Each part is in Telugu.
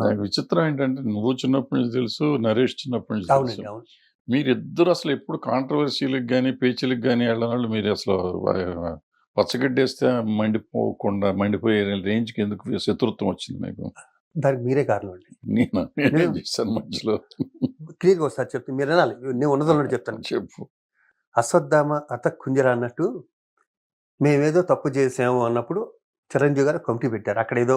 నాకు విచిత్రం ఏంటంటే నువ్వు చిన్నప్పటి నుంచి తెలుసు, నరేష్ చిన్నప్పటి నుంచి తెలుసు. అవునండి. అవును. మీరిద్దరు అసలు ఎప్పుడు కాంట్రవర్సీ‌లకి గాని, పేచీలకి గాని ఎళ్ళనోళ్ళు మీరసలు పచ్చగడ్డేస్తే మండిపోయే రేంజ్‌కి ఎందుకు శత్రుత్వం వచ్చింది మీకు? దానికి మీరే కారణం అండి. నేనా? నేనేం చేశాను మధ్యలో? క్లియర్‌గా ఒకసారి చెప్తే మీరు వినాలి. నేను ఉన్నదొన్నట్టు చెప్తాను. చెప్పు. అశ్వత్థామ అత కుంజర అన్నట్టు మేమేదో తప్పు చేసాము అన్నప్పుడు చిరంజీవి గారు కమిటీ పెట్టారు. అక్కడేదో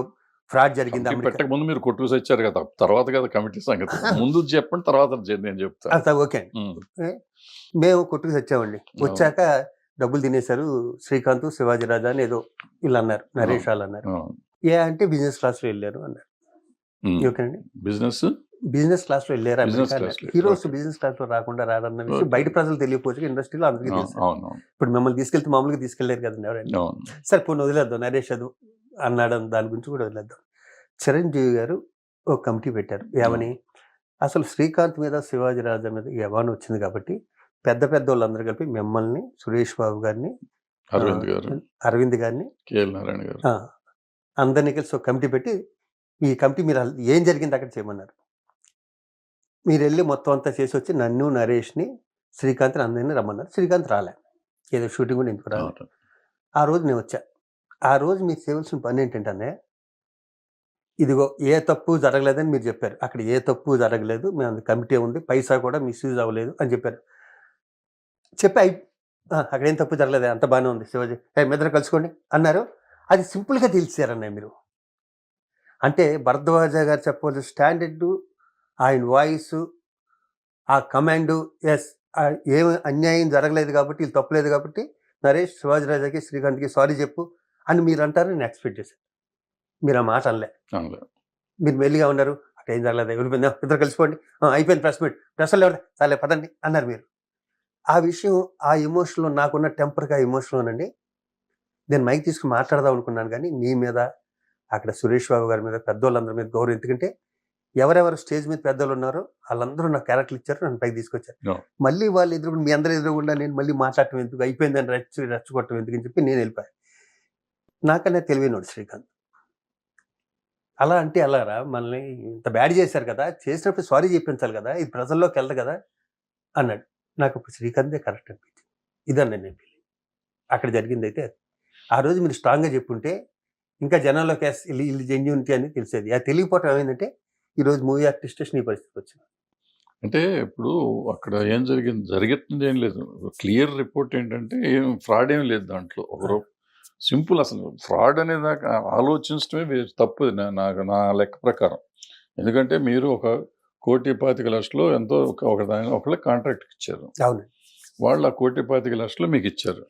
ఫ్రాడ్ జరిగింది కమిటీ పెట్టకముందు మీరు కొట్టుకు సచ్చారు కదా! తర్వాత కదా కమిటీ సంగతి. ముందు చెప్పండి, తర్వాత నేను చెప్తాను. అంతా ఓకే అండి. మేము కొట్టుకు సచ్చామండి. వచ్చాక డబ్బులు తినేశారు శ్రీకాంత్, శివాజీ రాజా అని ఏదో వీళ్ళు అన్నారు. నరేష్ వాళ్ళు అన్నారు. అంటే బిజినెస్ క్లాస్‌లో వెళ్ళారు అన్నారు. ఓకే అండి. బిజినెస్ క్లాస్‌లో వెళ్ళారు అమెరికా. హీరోస్ బిజినెస్ క్లాస్‌లో రారన్న విషయం బయట ప్రజలు తెలియకపోవచ్చు, ఇండస్ట్రీలో అందరికీ తెలుసు. ఇప్పుడు మిమ్మల్ని తీసుకెళ్తే మామూలుగా తీసుకెళ్లారు కదండి ఎవరైనా. సరే పోనీ వదిలేద్దాం, నరేష్ అది అన్నాడు, దాని గురించి కూడా వదిలేద్దాం. చిరంజీవి గారు ఒక కమిటీ పెట్టారు. ఏమని? అసలు శ్రీకాంత్ మీద, శివాజీ రాజా మీద యవాన్ వచ్చింది కాబట్టి పెద్ద వాళ్ళందరూ కలిపి మిమ్మల్ని, సురేష్ బాబు గారిని, అరవింద్ గారిని, అందరినీ కలిసి ఒక కమిటీ పెట్టి ఈ కమిటీ మీరు ఏం జరిగింది అక్కడ చేయమన్నారు. మీరు వెళ్ళి మొత్తం అంతా చేసి వచ్చి నన్ను, నరేష్ని, శ్రీకాంత్ని అందరినీ రమ్మన్నారు. శ్రీకాంత్ రాలే, ఏదో షూటింగ్ కూడా ఎందుకు రాలేదు. ఆ రోజు నేను వచ్చా. ఆ రోజు మీరు చేయవలసిన పని ఏంటంటే, ఇదిగో ఏ తప్పు జరగలేదని మీరు చెప్పారు. అక్కడ ఏ తప్పు జరగలేదు, మేము కమిటీ ఉంది, పైసా కూడా మిస్యూజ్ అవ్వలేదు అని చెప్పారు. చెప్పి అక్కడ ఏం తప్పు జరగలేదు, అంత బాగానే ఉంది, శివాజీ మీద్దరు కలుసుకోండి అన్నారు. అది సింపుల్గా తెలిసారన్నయ్య మీరు. అంటే భరద్వాజ గారు చెప్పవలసిన స్టాండర్డు, ఆయన వాయిస్, ఆ కమాండు, ఎస్ ఏం అన్యాయం జరగలేదు కాబట్టి, వీళ్ళు తప్పులేదు కాబట్టి నరేష్, శివాజీ రాజాకి, శ్రీకాంత్కి సారీ చెప్పు అని మీరు అంటారు. నేను ఎక్స్పెక్ట్ చేశాను. మీరు ఆ మాట అనలే. మీరు మెల్లిగా ఉన్నారు, అక్కడ ఏం జరగలేదు, వెళ్ళిపోయిందా, ఇద్దరు కలిసిపోండి, అయిపోయింది ప్రెస్ మీట్, ప్రెస్లో ఎవరు చాలే పదండి అన్నారు మీరు. ఆ విషయం, ఆ ఎమోషన్లో, నాకున్న టెంపర్గా ఎమోషన్లోనండి నేను మైక్ తీసుకుని మాట్లాడదాం అనుకున్నాను. కానీ మీ మీద, అక్కడ సురేష్ బాబు గారి మీద, పెద్దోళ్ళందరి మీద గౌరవం. ఎందుకంటే ఎవరెవరు స్టేజ్ మీద పెద్దోళ్ళు ఉన్నారో వాళ్ళందరూ నాకు క్యారెక్టర్లు ఇచ్చారు, నన్ను పైకి తీసుకొచ్చారు. మళ్ళీ వాళ్ళు ఎదురుగుండా, మీ అందరూ ఎదురుగుండా నేను మళ్ళీ మాట్లాడటం ఎందుకు, అయిపోయిందని రెచ్చగొట్టడం ఎందుకు అని చెప్పి నేను వెళ్ళిపోయాను. నాకన్నా తెలివైనోడు శ్రీకాంత్. అలా అంటే అలారా, మనల్ని ఇంత బ్యాడ్ చేశారు కదా, చేసినప్పుడు సారీ చెప్పించాలి కదా, ఇది ప్రజల్లోకి వెళ్ళదు కదా అన్నాడు. నాకు ఇప్పుడు శ్రీకాంతే కరెక్ట్ అనిపించింది. ఇదన్నా నేను ఫీలింగ్. అక్కడ జరిగింది అయితే ఆ రోజు మీరు స్ట్రాంగ్గా చెప్పుంటే ఇంకా జనాల్లోకి వీళ్ళు జెన్యూనిటీ అని తెలిసేది. అది తెలియకపోవటం ఏమైందంటే ఈరోజు మూవీ ఆర్టిస్ట్ ఈ పరిస్థితికి వచ్చింది. అంటే ఇప్పుడు అక్కడ ఏం జరుగుతుంది ఏం లేదు. క్లియర్ రిపోర్ట్ ఏంటంటే ఏం ఫ్రాడ్ ఏం లేదు దాంట్లో. ఒకరు సింపుల్, అసలు ఫ్రాడ్ అనేదాకా ఆలోచించడమే తప్పు నా లెక్క ప్రకారం. ఎందుకంటే మీరు 1,25,00,000 ఎంతో ఒకళ్ళకి కాంట్రాక్ట్ ఇచ్చారు. అవును, వాళ్ళు 1,25,00,000 మీకు ఇచ్చారు.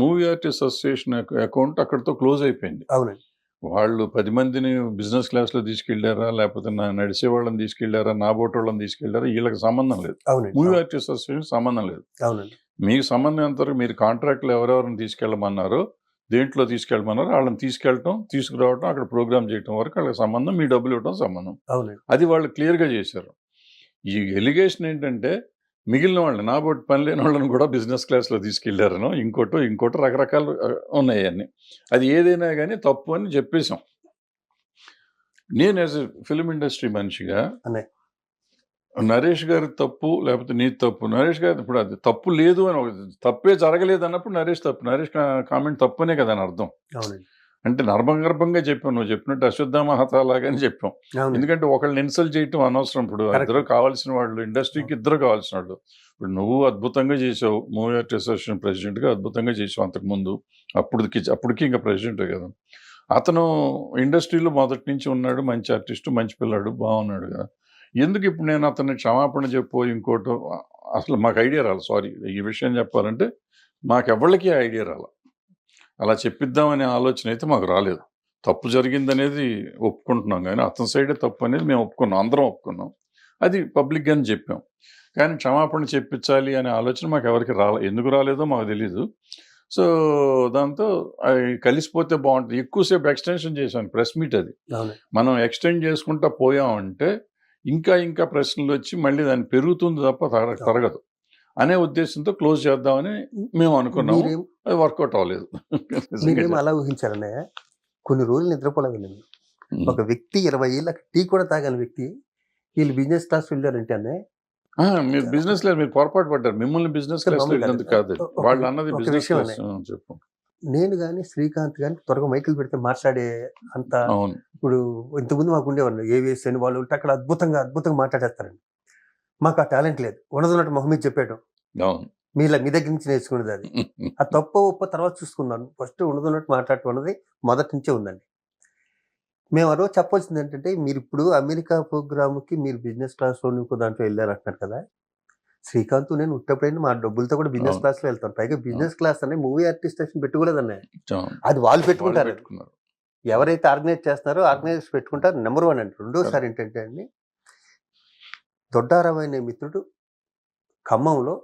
మూవీ ఆర్టిస్ట్ అసోసియేషన్ అకౌంట్ అక్కడితో క్లోజ్ అయిపోయింది. అవునండి. వాళ్ళు 10 మందిని బిజినెస్ క్లాస్లో తీసుకెళ్లారా, లేకపోతే నడిచే వాళ్ళని తీసుకెళ్లారా, నా బోట్ వాళ్ళని తీసుకెళ్లారా, వీళ్ళకి సంబంధం లేదు. మూవీ ఆర్టిస్ట్ అసోసియేషన్ సంబంధం లేదు. మీకు సంబంధం ఎంతవరకు మీరు కాంట్రాక్ట్లో ఎవరెవరిని తీసుకెళ్ళమన్నారో, దేంట్లో తీసుకెళ్ళమన్నారో వాళ్ళని తీసుకురావడం, అక్కడ ప్రోగ్రామ్ చేయడం వరకు వాళ్ళకి సంబంధం, మీ డబ్బులు ఇవ్వడం సంబంధం. అది వాళ్ళు క్లియర్గా చేశారు. ఈ ఎలిగేషన్ ఏంటంటే మిగిలిన వాళ్ళని, నా బోట్ పని లేని వాళ్ళని కూడా బిజినెస్ క్లాస్లో తీసుకెళ్లారనో ఇంకోటి రకరకాలు ఉన్నాయి అన్ని. అది ఏదైనా కానీ తప్పు అని చెప్పేశాం. నేను యాజ్ ఎ ఫిల్మ్ ఇండస్ట్రీ మనిషిగా నరేష్ గారి తప్పు లేకపోతే నీ తప్పు, నరేష్ గారి ఇప్పుడు అది తప్పు లేదు అని, తప్పే జరగలేదు అన్నప్పుడు నరేష్ కామెంట్ తప్పునే కదా అని అర్థం. అంటే నర్మగర్భంగా చెప్పాం, నువ్వు చెప్పినట్టు అశ్వత్థామ హతాలాగానే చెప్పాం. ఎందుకంటే ఒకళ్ళని ఇన్సల్ట్ చేయటం అనవసరం. ఇప్పుడు ఇద్దరు కావాల్సిన వాళ్ళు, ఇండస్ట్రీకి ఇద్దరు కావాల్సిన వాళ్ళు. ఇప్పుడు నువ్వు అద్భుతంగా చేసావు, మూవీ ఆర్టిస్ట్ అసోసియేషన్ ప్రెసిడెంట్గా అద్భుతంగా చేసావు అంతకుముందు. అప్పటికి ఇంకా ప్రెసిడెంటే కదా. అతను ఇండస్ట్రీలో మొదటి నుంచి ఉన్నాడు, మంచి ఆర్టిస్టు, మంచి పిల్లాడు, బాగున్నాడు కదా. ఎందుకు ఇప్పుడు నేను అతన్ని క్షమాపణ చెప్పు ఇంకోటో, అసలు మాకు ఐడియా రాలి. సారీ, ఈ విషయం చెప్పాలంటే మాకెవ్వళ్ళకి ఐడియా రాల. అలా చెప్పిద్దామనే ఆలోచన అయితే మాకు రాలేదు. తప్పు జరిగిందనేది ఒప్పుకుంటున్నాం, కానీ అతని సైడే తప్పు అనేది మేము ఒప్పుకున్నాం, అందరం ఒప్పుకున్నాం. అది పబ్లిక్గానే చెప్పాం. కానీ క్షమాపణ చెప్పించాలి అనే ఆలోచన మాకు ఎవరికి ఎందుకు రాలేదో మాకు తెలీదు. సో దాంతో కలిసిపోతే బాగుంటుంది. ఎక్కువసేపు ఎక్స్టెన్షన్ చేశాను ప్రెస్ మీట్. అది మనం ఎక్స్టెండ్ చేసుకుంటా పోయామంటే ఇంకా ప్రశ్నలు వచ్చి మళ్ళీ దాన్ని పెరుగుతుంది తప్ప తరగదు అనే ఉద్దేశంతో క్లోజ్ చేద్దామని మేము అనుకున్నాము. అది వర్కౌట్ అవ్వలేదు. అలా ఊహించారన్నయ్య, కొన్ని రోజులు నిద్రపోలేదు. ఒక వ్యక్తి 20 ఏళ్ళకి టీ కూడా తాగని వ్యక్తి వీళ్ళు బిజినెస్ క్లాస్ వెళ్ళారంటే అనే మీరు బిజినెస్ క్లాస్ మీరు పొరపాటు పడ్డారు. మిమ్మల్ని బిజినెస్ క్లాస్ మామూలు వెళ్ళినందుకు కాదు. కాదు. ఒక- వాళ్ళు అన్నది ఒక బిజినెస్ విషయం క్లాస్. చెప్పు. నేను కానీ శ్రీకాంత్ కానీ త్వరగా మైకులు పెడితే మాట్లాడే అంత అవును. ఇప్పుడు ఇంతకుముందు మాకు ఉండేవాళ్ళు ఏవిఎస్ అని వాళ్ళు ఉంటే అక్కడ అద్భుతంగా మాట్లాడేస్తారండి. మాకు ఆ టాలెంట్ లేదు. ఉన్నదన్నట్టు మొహమ్మద్ చెప్పాడు అవును. మీ దగ్గర నుంచి నేర్చుకునేది అది. ఆ తప్పు ఒప్ప తర్వాత చూసుకున్నాను. ఫస్ట్ ఉన్నదన్నట్టు మాట్లాడటం అన్నది మొదటి నుంచే ఉందండి. మేము ఆ రోజు చెప్పాల్సింది ఏంటంటే మీరు ఇప్పుడు అమెరికా ప్రోగ్రామ్కి మీరు బిజినెస్ క్లాస్లో ఇంకో దాంట్లో వెళ్ళారంటున్నారు కదా. శ్రీకాంత్ నేను ఉట్టప్పుడైనా మా డబ్బులతో కూడా బిజినెస్ అవును. క్లాస్లో వెళ్తాను. పైగా బిజినెస్ క్లాస్ అనే మూవీ ఆర్టిస్ట్ పెట్టుకోలేదన్న అవును. అది వాళ్ళు పెట్టుకుంటారు. పెట్టుకున్నారు. ఎవరైతే ఆర్గనైజ్ చేస్తున్నారో ఆర్గనైజర్స్ పెట్టుకుంటారు. నెంబర్ 1 అండి. రెండోసారి ఏంటంటే అండి దొడ్డారావు అనే మిత్రుడు ఖమ్మంలో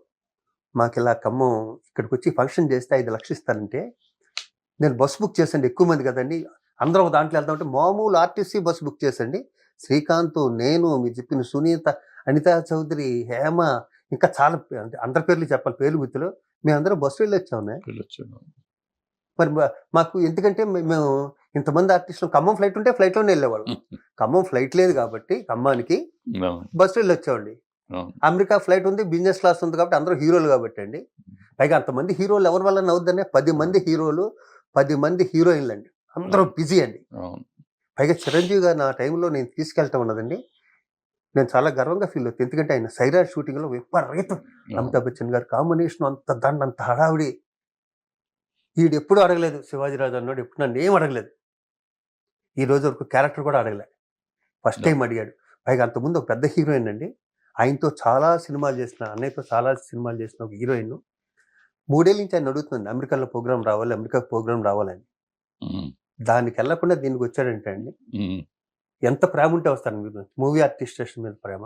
మాకు ఇలా ఖమ్మం ఇక్కడికి వచ్చి ఫంక్షన్ చేస్తే 5 లక్షలు ఇస్తారంటే నేను బస్సు బుక్ చేసండి. ఎక్కువ మంది కదండి అందరూ ఒక దాంట్లో వెళ్తామంటే మామూలు ఆర్టీసీ బస్సు బుక్ చేసండి. శ్రీకాంత్, నేను, మీరు చెప్పిన సునీత, అనితా చౌదరి, హేమ ఇంకా చాలా అంటే అందరి పేర్లు చెప్పాలి, పేర్లు గుర్తులు. మేమందరం బస్సు వెళ్ళి వచ్చాము. మరి మాకు ఎందుకంటే మేము ఇంతమంది ఆర్టిస్టులు ఖమ్మం ఫ్లైట్ ఉంటే ఫ్లైట్లోనే వెళ్ళేవాళ్ళం. ఖమ్మం ఫ్లైట్ లేదు కాబట్టి ఖమ్మానికి బస్సు వెళ్ళి వచ్చామండి. అమెరికా ఫ్లైట్ ఉంది, బిజినెస్ క్లాస్ ఉంది కాబట్టి అందరూ హీరోలు కాబట్టి అండి. పైగా అంతమంది హీరోలు ఎవరి వల్ల అవుద్దనే 10 మంది హీరోలు 10 మంది హీరోయిన్లు అండి. అందరూ బిజీ అండి. పైగా చిరంజీవి గారు నా టైంలో నేను తీసుకెళ్తాం ఉన్నదండి. నేను చాలా గర్వంగా ఫీల్ అవుతాను. ఎందుకంటే ఆయన సైరా షూటింగ్లో విపరీతం అమితాబ్ బచ్చన్ గారు కాంబినేషన్ అంత దండ అంత హడావిడి. వీడు ఎప్పుడు అడగలేదు శివాజీరాజు అన్నాడు, ఎప్పుడు నన్ను ఏం అడగలేదు. ఈ రోజు వరకు క్యారెక్టర్ కూడా అడగలే, ఫస్ట్ టైం అడిగాడు. పైగా అంతకుముందు ఒక పెద్ద హీరోయిన్ అండి, ఆయనతో చాలా సినిమాలు చేసిన, అన్నయ్యతో చాలా సినిమాలు చేసిన ఒక హీరోయిన్ 3 ఏళ్ళ నుంచి ఆయన అడుగుతుంది అమెరికాలో ప్రోగ్రామ్ రావాలి, అమెరికా ప్రోగ్రామ్ రావాలని. దానికి వెళ్ళకుండా దీనికి వచ్చాడంటే అండి ఎంత ప్రేమ ఉంటే వస్తాను మీరు మూవీ ఆర్టిస్ట్ స్టేషన్ మీద ప్రేమ.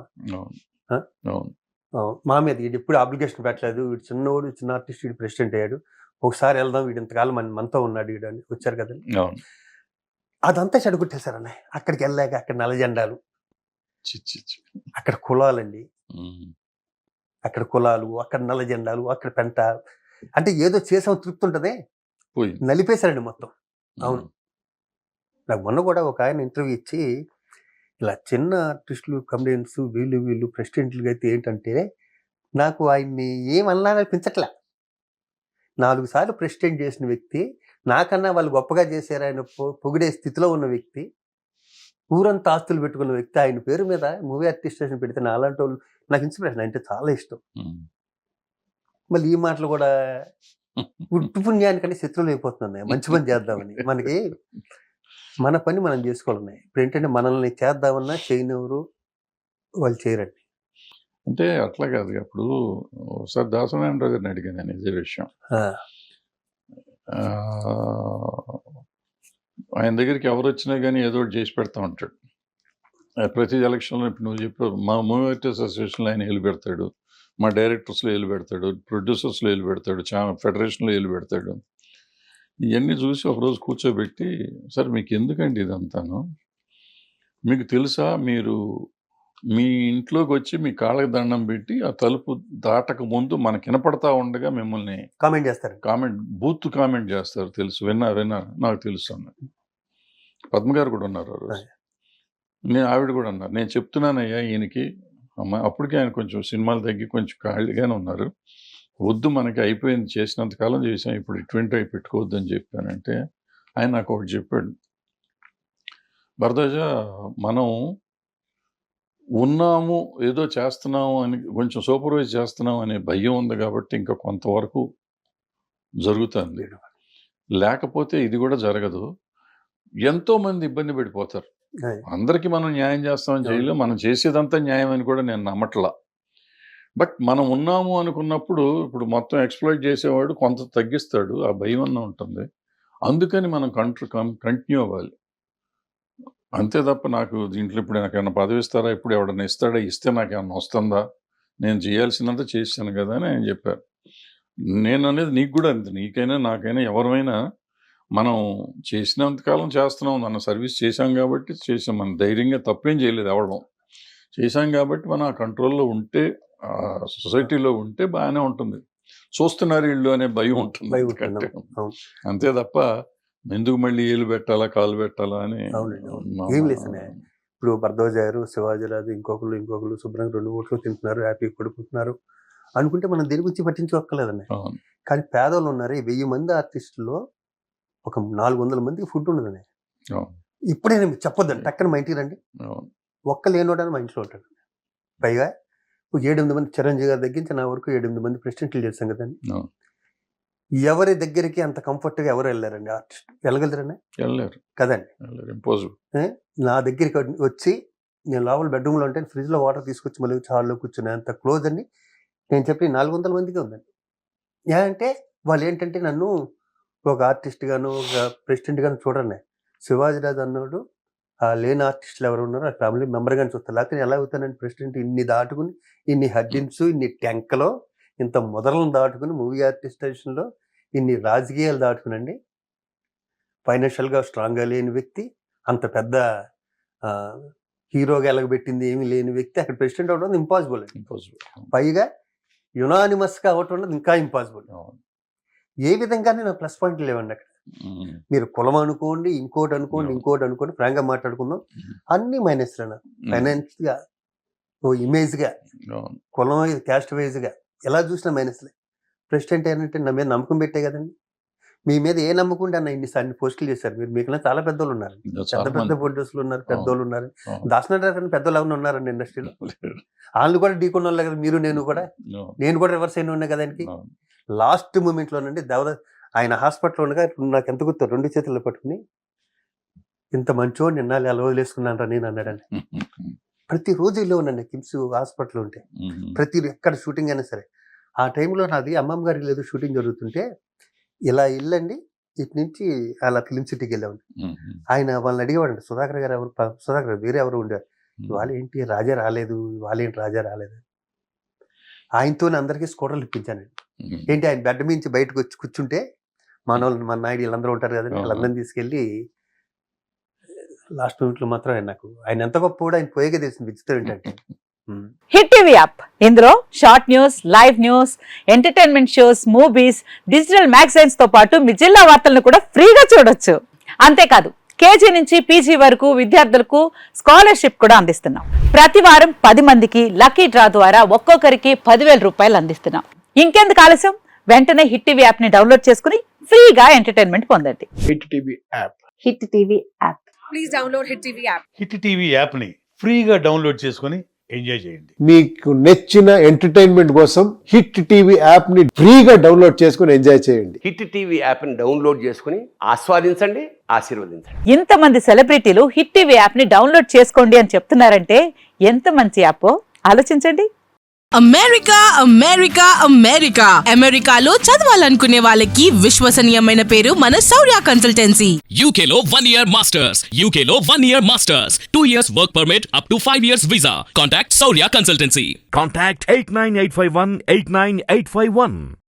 మా మీద వీడు ఎప్పుడు అప్లికేషన్ పెట్టలేదు, వీడు చిన్నవాడు, చిన్న ఆర్టిస్ట్, వీడు ప్రెసిడెంట్ అయ్యాడు, ఒకసారి వెళ్దాం, వీడు ఇంతకాలం మనతో ఉన్నాడు వీడు అని వచ్చారు కదండి. అదంతా చెడగొట్టేశారు అన్నయ్య. అక్కడికి వెళ్ళాక అక్కడ నల్ల జెండాలు, అక్కడ కులాలండి, అక్కడ కులాలు, అక్కడ నల్ల జెండాలు, అక్కడ పెంట, అంటే ఏదో చేసాం తృప్తి ఉంటదే, నలిపేశారండి మొత్తం. అవును. నాకు మొన్న కూడా ఒక ఆయన ఇంటర్వ్యూ ఇచ్చి ఇలా చిన్న ఆర్టిస్టులు కమెడియన్స్ వీళ్ళు ప్రెసిడెంట్లుగా అయితే ఏంటంటే నాకు ఆయన్ని ఏమన్నారనిపించట్లే. 4 సార్లు ప్రెసిడెంట్ చేసిన వ్యక్తి, నాకన్నా వాళ్ళు గొప్పగా చేశారు ఆయన పొగిడే స్థితిలో ఉన్న వ్యక్తి, ఊరంతా ఆస్తులు పెట్టుకున్న వ్యక్తి, ఆయన పేరు మీద మూవీ ఆర్టిస్ట్ స్టేషన్ పెడితే నా అలాంటి వాళ్ళు నాకు ఇన్స్పిరేషన్ అంటే చాలా ఇష్టం. మళ్ళీ ఈ మాటలు కూడా ఉట్టు పుణ్యానికంటే శత్రువులు అయిపోతున్నాయి. మంచి పని చేద్దామని మనకి మన పని మనం చేసుకోవాలన్నాయి. ఇప్పుడు ఏంటంటే మనల్ని చేద్దామన్నా చేయనివ్వరు, వాళ్ళు చేయరండి. అంటే అట్లా కాదు. అప్పుడు ఒకసారి దాసనారాయణరావు గారిని అడిగాను నేను ఇదే విషయం. ఆయన దగ్గరికి ఎవరు వచ్చినా కానీ ఏదో ఒకటి చేసి పెడతా ఉంటాడు. ప్రతి ఎలక్షన్లో ఇప్పుడు నువ్వు చెప్పావు, మా మూవీ ఆర్టిస్ట్ అసోసియేషన్లో ఆయన ఏలు పెడతాడు, మా డైరెక్టర్స్లో ఏలు పెడతాడు, ప్రొడ్యూసర్స్లో ఏలు పెడతాడు, ఫెడరేషన్లో ఏలు పెడతాడు. ఇవన్నీ చూసి ఒకరోజు కూర్చోబెట్టి, సార్ మీకు ఎందుకండి ఇదంతాను, మీకు తెలుసా, మీరు మీ ఇంట్లోకి వచ్చి మీ కాళ్ళకి దండం పెట్టి ఆ తలుపు దాటక ముందు మనకి వినపడతా ఉండగా మిమ్మల్ని కామెంట్ చేస్తారు, బూత్ కామెంట్ చేస్తారు, తెలుసు, విన్నా నాకు తెలుసు అన్నారు. పద్మగారు కూడా ఉన్నారు ఆ రోజు, ఆవిడ కూడా అన్నారు. నేను చెప్తున్నానయ్యా ఈయనకి, అమ్మ అప్పటికే ఆయన కొంచెం సినిమాలు తగ్గి కొంచెం ఖాళీగానే ఉన్నారు, వద్దు మనకి అయిపోయింది, చేసినంత కాలం చేసాం, ఇప్పుడు ఇటువంటి అవి పెట్టుకోవద్దు అని చెప్పానంటే ఆయన నాకు ఒకటి చెప్పాడు, భరద్వాజ మనం ఉన్నాము ఏదో చేస్తున్నాము అని కొంచెం సూపర్వైజ్ చేస్తున్నాం అనే భయం ఉంది కాబట్టి ఇంకా కొంతవరకు జరుగుతుంది, లేకపోతే ఇది కూడా జరగదు, ఎంతో మంది ఇబ్బంది పడిపోతారు, అందరికీ మనం న్యాయం చేస్తామని చేయలేం, మనం చేసేదంతా న్యాయం అని కూడా నేను నమ్మట్లా, బట్ మనం ఉన్నాము అనుకున్నప్పుడు ఇప్పుడు మొత్తం ఎక్స్ప్లోయిట్ చేసేవాడు కొంత తగ్గిస్తాడు, ఆ భయం అన్న ఉంటుంది, అందుకని మనం కంటిన్యూ అవ్వాలి, అంతే తప్ప నాకు దీంట్లో ఇప్పుడు నాకు ఏమైనా పదవి ఇస్తారా, ఇప్పుడు ఎవడన్నా ఇస్తాడా, ఇస్తే నాకు ఏమన్నా వస్తుందా, నేను చేయాల్సినంత చేశాను కదా అని ఆయన చెప్పారు. నేను అనేది నీకు కూడా అంతే, నీకైనా నాకైనా ఎవరైనా మనం చేసినంతకాలం చేస్తున్నాం, మన సర్వీస్ చేశాం కాబట్టి చేసాం, మన ధైర్యంగా తప్పేం చేయలేదు, ఎవడం చేశాం కాబట్టి మనం ఆ కంట్రోల్లో ఉంటే, సొసైటీలో ఉంటే బాగానే ఉంటుంది, చూస్తున్నారు వీళ్ళు అనే భయం ఉంటుంది, అంతే తప్ప ఎందుకు మళ్ళీ ఏలు పెట్టాలా కాలు పెట్టాలా అని. అవునండి, అవును. ఏం లేదు అన్నయ్య. ఇప్పుడు భరద్వాజ్ గారు, శివాజీరాజు, ఇంకొకరు శుభ్రంగా 2 ఓట్లు తింటున్నారు, హ్యాపీగా పడుకుంటున్నారు అనుకుంటే మనం దేని గురించి పట్టించుకోక్కర్లేదన్నయ్య. అవును. కానీ పేదోళ్ళు ఉన్నారు, 1000 మంది ఆర్టిస్టుల్లో ఒక 400 మందికి ఫుడ్ ఉండదన్నయ్య. అవును. ఇప్పుడే నేను చెప్పొద్దండి, టక్కన మా ఇంటికి రండి, అవును. ఒక్క లేనోడని మా ఇంట్లో ఉంటాడు. పైగా 7-8 మంది, చిరంజీవి గారి దగ్గర నుంచి నా వరకు 7-8 మంది ప్రెసిడెంట్లు చేస్తాం కదండి. అవును. ఎవరి దగ్గరికి అంత కంఫర్ట్గా ఎవరు వెళ్ళారండి ఆర్టిస్ట్? వెళ్ళగలుగుతారండి వెళ్ళలేరు, కదండి. వెళ్ళలేరు, ఇంపాసిబుల్. నా దగ్గరికి వచ్చి నేను లోపల బెడ్రూమ్లో ఉంటే ఫ్రిడ్జ్లో వాటర్ తీసుకొచ్చి మళ్ళీ హాల్లో కూర్చునే అంత క్లోజ్ అని నేను చెప్పి 400 మందికి ఉందండి. అంటే వాళ్ళు ఏంటంటే నన్ను ఒక ఆర్టిస్ట్ గాను, ఒక ప్రెసిడెంట్ గాను చూడండి. శివాజీరాజు అన్నాడు లేని ఆర్టిస్టులు ఎవరు ఉన్నారో ఆ ఫ్యామిలీ మెంబర్ గాని చూస్తారు. లేకపోతే నేను ఎలా అవుతానండి ప్రెసిడెంట్? ఇన్ని దాటుకుని, ఇన్ని హడ్డిన్స్, ఇన్ని ట్యాంకలో, ఇంత మొదలను దాటుకుని, మూవీ ఆర్టిస్టేషన్లో ఇన్ని రాజకీయాలు దాటుకునండి, ఫైనాన్షియల్గా స్ట్రాంగ్గా లేని వ్యక్తి, అంత పెద్ద హీరోగా ఎలగబెట్టింది ఏమీ లేని వ్యక్తి అక్కడ ప్రెసిడెంట్ అవడం ఇంపాసిబుల్ అండి. ఇంపాసిబుల్. పైగా యునానిమస్గా అవటం ఇంకా ఇంపాసిబుల్. ఏ విధంగానే నా ప్లస్ పాయింట్లు లేవండి అక్కడ. మీరు కులం అనుకోండి, ఇంకోటి అనుకోండి, ఫ్రాంక్గా మాట్లాడుకుందాం, అన్ని మైనస్ రా. ఫైనాన్స్గా, ఓ ఇమేజ్గా, కులం వైజ్, క్యాస్ట్ వైజ్గా ఎలా చూసినా మైనస్లే. ప్రెసిడెంట్ ఏంటంటే నా మీద నమ్మకం పెట్టే కదండి. మీ మీద ఏ నమ్మకం ఉంటే అన్న ఇన్ని పోస్టులు చేశారు మీరు. మీకు చాలా పెద్దోళ్ళు ఉన్నారు, పెద్ద ప్రొడ్యూసర్లు ఉన్నారు, పెద్దోళ్ళు ఉన్నారు. దాసనాథ్ పెద్దోళ్ళు ఎవరు ఉన్నారండి ఇండస్ట్రీలో? వాళ్ళు కూడా ఢీకొన్న వాళ్ళు కదా మీరు. నేను కూడా రివర్స్ అయిన ఉన్నా కదానికి. లాస్ట్ మూమెంట్లోనండి ఆయన హాస్పిటల్లో ఉండగా నాకు ఎంత గుర్తు, 2 చేతుల్లో పట్టుకుని ఇంత మంచోడు నిన్నాళ్ళు ఎలా వదిలేసుకున్నాను రా నేను అన్నాడండి. ప్రతిరోజు ఇల్లు ఉన్నాను కిమ్స్ హాస్పిటల్ ఉంటే, ప్రతి ఎక్కడ షూటింగ్ అయినా సరే. ఆ టైంలో నాది అమ్మమ్మ గారికి లేదు షూటింగ్ జరుగుతుంటే ఇలా ఇల్లండి, ఇటు నుంచి అలా ఫిలిం సిటీకి వెళ్ళామండి. ఆయన వాళ్ళని అడిగేవాడండి, సుధాకర్ గారు ఎవరు? సుధాకర్ వేరే ఎవరు ఉండేవారు. ఇవాళ ఏంటి రాజా రాలేదు, ఆయనతోనే అందరికీ స్కూటర్లు ఇప్పించానండి. ఏంటి ఆయన బెడ్ మించి బయటకు వచ్చి కూర్చుంటే మన నాయుడు వీళ్ళందరూ ఉంటారు కదండి, వాళ్ళందరినీ తీసుకెళ్ళి లాస్ట్ మినిట్లో మాత్రం ఆయన ఎంత గొప్ప కూడా ఆయన పోయేగా తెలిసింది. విచిత్రం ఏంటంటే హిట్ టీవీ యాప్, ఇందులో short news, live news, entertainment shows, movies, digital magazines తో పాటు మీ జిల్లా వార్తలను కూడా ఫ్రీగా చూడొచ్చు. అంతేకాదు కేజీ నుంచి పీజీ వరకు విద్యార్థులకు స్కాలర్షిప్ కూడా అందిస్తున్నాం. ప్రతి వారం 10 మందికి లక్కీ డ్రా ద్వారా ఒక్కొక్కరికి 10,000 రూపాయలు అందిస్తున్నాం. ఇంకెందుకు ఆలస్యం, వెంటనే హిట్ టీవీ యాప్ ని డౌన్లోడ్ చేసుకుని ఫ్రీగా ఎంటర్టైన్మెంట్ పొందండి. Hit TV app. Hit TV app. Please download hit TV app. Hit TV app ని ఫ్రీగా డౌన్లోడ్ చేసుకుని ఎంజాయ్ చేయండి. మీకు నచ్చిన ఎంటర్టైన్మెంట్ కోసం హిట్ టీవీ యాప్ ని ఫ్రీగా డౌన్లోడ్ చేసుకుని ఎంజాయ్ చేయండి. హిట్ టీవీ యాప్ ని డౌన్లోడ్ చేసుకుని ఆస్వాదించండి, ఆశీర్వదించండి. ఇంతమంది సెలబ్రిటీలు హిట్ టీవీ యాప్ ని డౌన్లోడ్ చేసుకోండి అని చెప్తున్నారంటే ఎంత మంచి యాప్ ఆలోచించండి. అమెరికాలో చదవాలనుకునే వాళ్ళకి విశ్వసనీయమైన పేరు మన శౌర్య కన్సల్టెన్సీ. UK లో 1 year masters, UK లో 1 year masters, 2 years work permit up to 5 years visa. Contact Saurya Consultancy. Contact 89851 89851.